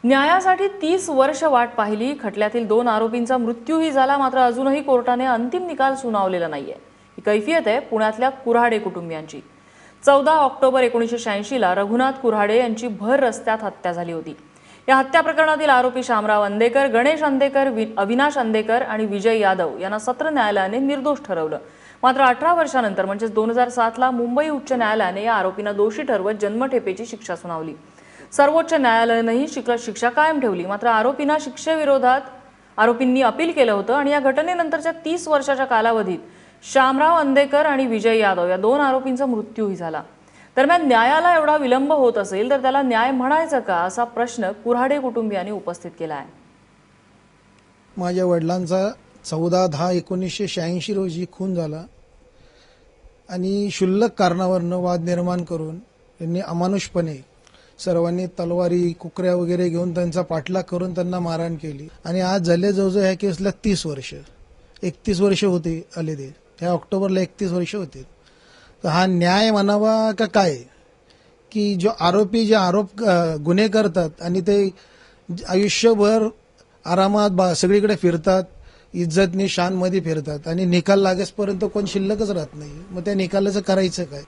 न्यायासाठी 30 वर्ष वाट पाहिली। खटल्यातील 2 आरोपींचा मृत्यूही झाला, मात्र अजूनही कोर्टाने अंतिम निकाल सुनावलेला नाहीये। ही कैफियत आहे पुण्यातल्या कुऱ्हाडे कुटुंबियांची। 14 ऑक्टोबर 1986 ला रघुनाथ कुऱ्हाडे यांची भर रस्त्यात हत्या झाली होती। या हत्या प्रकरणातील आरोपी शामराव अंदेकर, गणेश अंदेकर, अविनाश अंदेकर आणि विजय यादव यांना सत्र न्यायालयाने निर्दोष ठरवलं। मात्र 18 वर्षांनंतर म्हणजे 2007 ला मुंबई उच्च न्यायालयाने या आरोपींना दोषी ठरवत जन्मठेपेची शिक्षा सुनावली। सर्वोच्च न्यायालयानेही शिक्षा कायम ठेवली। मात्र आरोपींनी अपील केलं होतं आणि या घटनेनंतरच्या 30 वर्षाच्या कालावधीत शामराव अंदेकर आणि विजय यादव या 2 आरोपींचा मृत्यूही झाला। दरम्यान न्यायाला एवढा विलंब होत असेल तर त्याला न्याय म्हणायचं का, असा प्रश्न कुऱ्हाडे कुटुंबियांनी उपस्थित केला आहे। माझ्या वडिलांचा 14/10/1986 रोजी खून झाला आणि क्षुल्लक कारणावरून वाद निर्माण करून त्यांनी अमानुषपणे सर्वांनी तलवारी, कुकऱ्या वगैरे घेऊन त्यांचा पाठलाग करून त्यांना मारहाण केली आणि आज झाले जवळजवळ ह्या केसला 30 वर्ष, 31 वर्ष होते आले ते, ह्या ऑक्टोबरला 31 वर्ष होते। तर हा न्याय म्हणावा का काय, की जो आरोपी जे गुन्हे करतात आणि ते आयुष्यभर आरामात सगळीकडे फिरतात, इज्जतनी शानमध्ये फिरतात आणि निकाल लागेसपर्यंत कोण शिल्लकच राहत नाही, मग त्या निकालाचं करायचं काय।